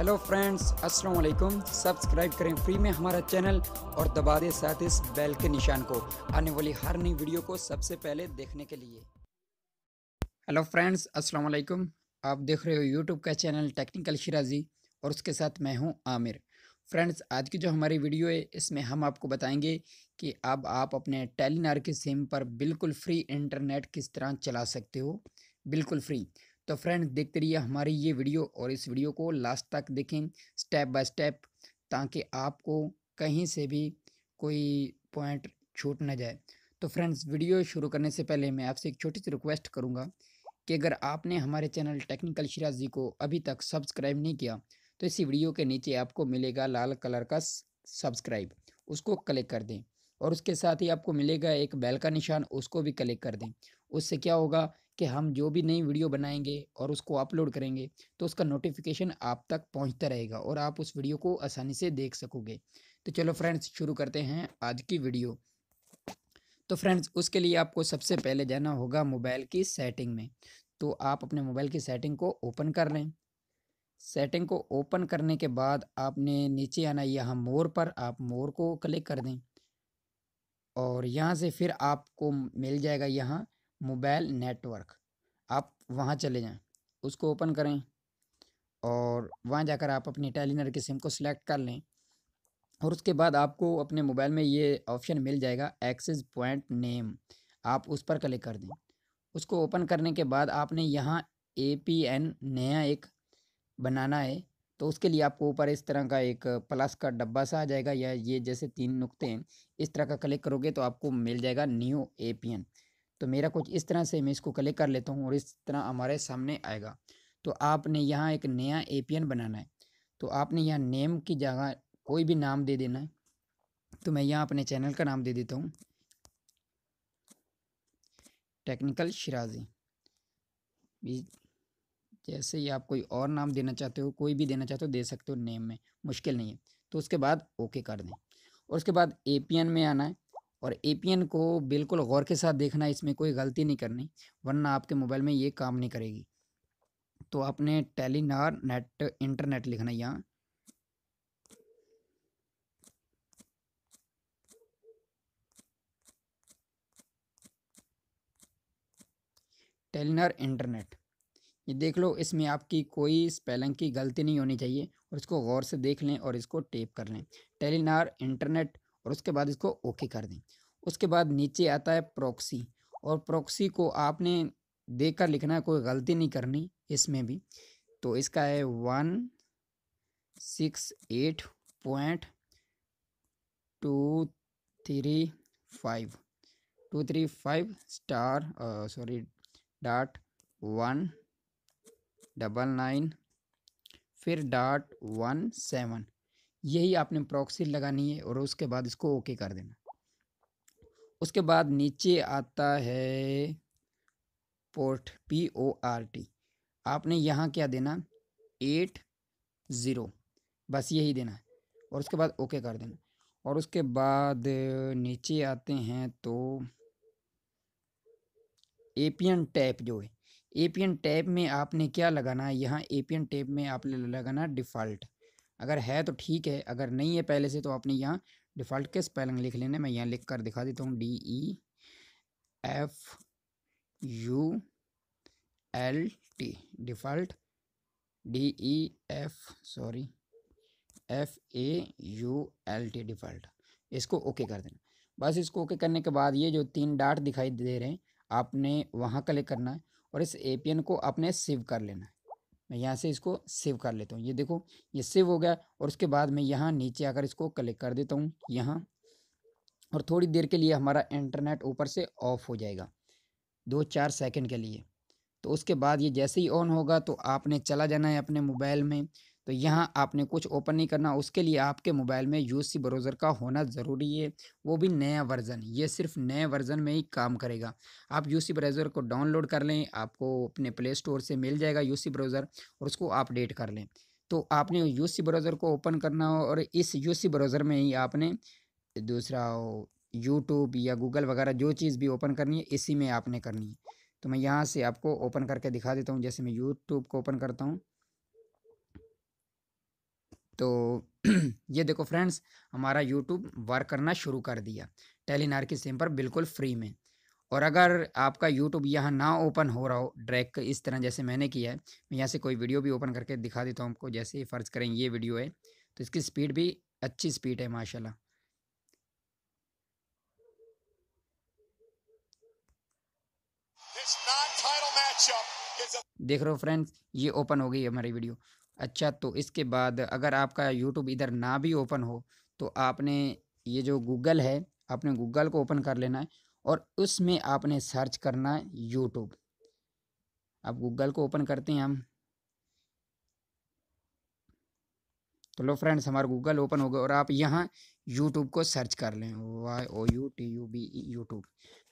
Hello friends, अस्सलाम वालेकुम। Subscribe करें फ्री में हमारा चैनल और दबा दें साथ इस बेल के निशान को आने वाली हर नई वीडियो को सबसे पहले देखने के लिए। हेलो फ्रेंड्स, अस्सलाम वालेकुम। आप देख रहे हो यूट्यूब का चैनल टेक्निकल शिराजी और उसके साथ मैं हूं आमिर। फ्रेंड्स, आज की जो हमारी वीडियो है इसमें हम आपको बताएंगे कि अब आप अपने टेलीनॉर की सिम पर बिल्कुल फ्री इंटरनेट किस तरह चला सकते हो, बिल्कुल फ्री। तो फ्रेंड्स, देखते रहिए हमारी ये वीडियो और इस वीडियो को लास्ट तक देखें स्टेप बाय स्टेप, ताकि आपको कहीं से भी कोई पॉइंट छूट ना जाए। तो फ्रेंड्स, वीडियो शुरू करने से पहले मैं आपसे एक छोटी सी रिक्वेस्ट करूंगा कि अगर आपने हमारे चैनल टेक्निकल शिराजी को अभी तक सब्सक्राइब नहीं किया तो इसी वीडियो के नीचे आपको मिलेगा लाल कलर का सब्सक्राइब, उसको क्लिक कर दें और उसके साथ ही आपको मिलेगा एक बेल का निशान, उसको भी क्लिक कर दें। उससे क्या होगा कि हम जो भी नई वीडियो बनाएंगे और उसको अपलोड करेंगे तो उसका नोटिफिकेशन आप तक पहुंचता रहेगा और आप उस वीडियो को आसानी से देख सकोगे। तो चलो फ्रेंड्स, शुरू करते हैं आज की वीडियो। तो फ्रेंड्स, उसके लिए आपको सबसे पहले जाना होगा मोबाइल की सेटिंग में। तो आप अपने मोबाइल की सेटिंग को ओपन कर लें। सेटिंग को ओपन करने के बाद आपने नीचे आना, यहाँ मोर पर आप मोर को क्लिक कर दें और यहाँ से फिर आपको मिल जाएगा यहाँ मोबाइल नेटवर्क। आप वहाँ चले जाएं, उसको ओपन करें और वहाँ जाकर आप अपनी टेलीनॉर की सिम को सिलेक्ट कर लें और उसके बाद आपको अपने मोबाइल में ये ऑप्शन मिल जाएगा एक्सेस पॉइंट नेम, आप उस पर क्लिक कर दें। उसको ओपन करने के बाद आपने यहाँ एपीएन नया एक बनाना है। तो उसके लिए आपको ऊपर इस तरह का एक प्लस का डब्बा सा आ जाएगा या ये जैसे 3 नुक्ते हैं, इस तरह का क्लिक करोगे तो आपको मिल जाएगा न्यू एपीएन। तो मेरा कुछ इस तरह से, मैं इसको क्लिक कर लेता हूँ और इस तरह हमारे सामने आएगा। तो आपने यहाँ एक नया एपीएन बनाना है। तो आपने यहाँ नेम की जगह कोई भी नाम दे देना है। तो मैं यहाँ अपने चैनल का नाम दे देता हूँ टेक्निकल शिराजी। जैसे ही आप कोई और नाम देना चाहते हो, कोई भी देना चाहते हो दे सकते हो, नेम में मुश्किल नहीं है। तो उसके बाद ओके कर दें और उसके बाद एपीएन में आना है और एपीएन को बिल्कुल गौर के साथ देखना है, इसमें कोई गलती नहीं करनी वरना आपके मोबाइल में ये काम नहीं करेगी। तो आपने टेलीनॉर नेट इंटरनेट लिखना है यहाँ। टेलीनॉर इंटरनेट, ये देख लो, इसमें आपकी कोई स्पेलिंग की गलती नहीं होनी चाहिए और इसको गौर से देख लें और इसको टेप कर लें टेलीनॉर इंटरनेट और उसके बाद इसको ओके कर दें। उसके बाद नीचे आता है प्रॉक्सी और प्रॉक्सी को आपने देख कर लिखना है, कोई गलती नहीं करनी इसमें भी। तो इसका है 168.235 स्टार सॉरी डॉट 199 फिर डॉट 17, यही आपने प्रॉक्सी लगानी है और उसके बाद इसको ओके कर देना। उसके बाद नीचे आता है पोर्ट PORT, आपने यहाँ क्या देना 80, बस यही देना है और उसके बाद ओके कर देना। और उसके बाद नीचे आते हैं तो एपीएन टैप जो है, एपीएन टैप में आपने क्या लगाना है, यहाँ एपीएन टैप में आपने लगाना डिफ़ॉल्ट। अगर है तो ठीक है, अगर नहीं है पहले से तो आपने यहाँ डिफ़ॉल्ट के स्पेलिंग लिख लेने। मैं यहाँ लिख कर दिखा देता हूँ DEFULT, डिफ़ॉल्ट FAULT डिफ़ॉल्ट, इसको ओके कर देना। बस इसको ओके करने के बाद ये जो 3 डॉट दिखाई दे रहे हैं आपने वहाँ क्लिक करना है और इस एपीएन को आपने सेव कर लेना है। मैं यहाँ से इसको सेव कर लेता हूँ, ये देखो ये सेव हो गया। और उसके बाद मैं यहाँ नीचे आकर इसको क्लिक कर देता हूँ यहाँ, और थोड़ी देर के लिए हमारा इंटरनेट ऊपर से ऑफ हो जाएगा 2-4 सेकंड के लिए। तो उसके बाद ये जैसे ही ऑन होगा तो आपने चला जाना है अपने मोबाइल में। तो यहाँ आपने कुछ ओपन नहीं करना, उसके लिए आपके मोबाइल में यूसी ब्राउज़र का होना ज़रूरी है, वो भी नया वर्ज़न। ये सिर्फ नए वर्ज़न में ही काम करेगा। आप यूसी ब्राउज़र को डाउनलोड कर लें, आपको अपने प्ले स्टोर से मिल जाएगा यूसी ब्राउज़र और उसको अपडेट कर लें। तो आपने यूसी ब्राउज़र को ओपन करना हो और इस यूसी ब्राउज़र में ही आपने दूसरा यूट्यूब या गूगल वगैरह जो चीज़ भी ओपन करनी है इसी में आपने करनी है। तो मैं यहाँ से आपको ओपन करके दिखा देता हूँ। जैसे मैं यूट्यूब को ओपन करता हूँ तो ये देखो फ्रेंड्स, हमारा यूट्यूब वर्क करना शुरू कर दिया टेलीनार की सिम पर बिल्कुल फ्री में। और अगर आपका यूट्यूब यहाँ ना ओपन हो रहा हो डायरेक्ट इस तरह जैसे मैंने किया है, मैं यहाँ से कोई वीडियो भी ओपन करके दिखा देता हूँ आपको। जैसे ही फ़र्ज़ करें ये वीडियो है, तो इसकी स्पीड भी अच्छी स्पीड है माशाल्लाह। देख रहे हो फ्रेंड्स, ये ओपन हो गई हमारी वीडियो। अच्छा, तो इसके बाद अगर आपका यूट्यूब इधर ना भी ओपन हो, तो आपने ये जो गूगल है, आपने गूगल को ओपन कर लेना है और उसमें आपने सर्च करना है यूट्यूब। अब गूगल को ओपन करते हैं हम। तो लो फ्रेंड्स, हमारा गूगल ओपन हो गया और आप यहाँ यूट्यूब को सर्च कर लें, YOUTUBE यूट्यूब।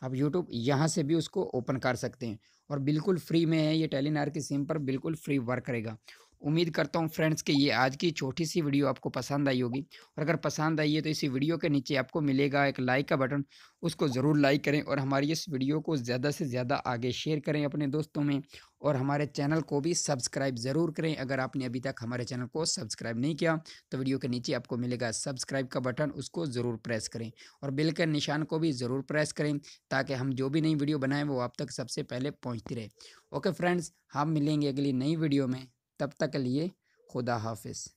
आप यूट्यूब यहाँ से भी उसको ओपन कर सकते हैं और बिल्कुल फ्री में है। ये टेलीनार की सिम पर बिल्कुल फ्री वर्क करेगा। उम्मीद करता हूँ फ्रेंड्स कि ये आज की छोटी सी वीडियो आपको पसंद आई होगी, और अगर पसंद आई है तो इसी वीडियो के नीचे आपको मिलेगा एक लाइक का बटन, उसको ज़रूर लाइक करें और हमारी इस वीडियो को ज़्यादा से ज़्यादा आगे शेयर करें अपने दोस्तों में। और हमारे चैनल को भी सब्सक्राइब ज़रूर करें। अगर आपने अभी तक हमारे चैनल को सब्सक्राइब नहीं किया, तो वीडियो के नीचे आपको मिलेगा सब्सक्राइब का बटन, उसको ज़रूर प्रेस करें और बेल के निशान को भी ज़रूर प्रेस करें, ताकि हम जो भी नई वीडियो बनाएं वो आप तक सबसे पहले पहुंचती रहे। ओके फ्रेंड्स, हम मिलेंगे अगली नई वीडियो में, तब तक के लिए खुदा हाफिज़।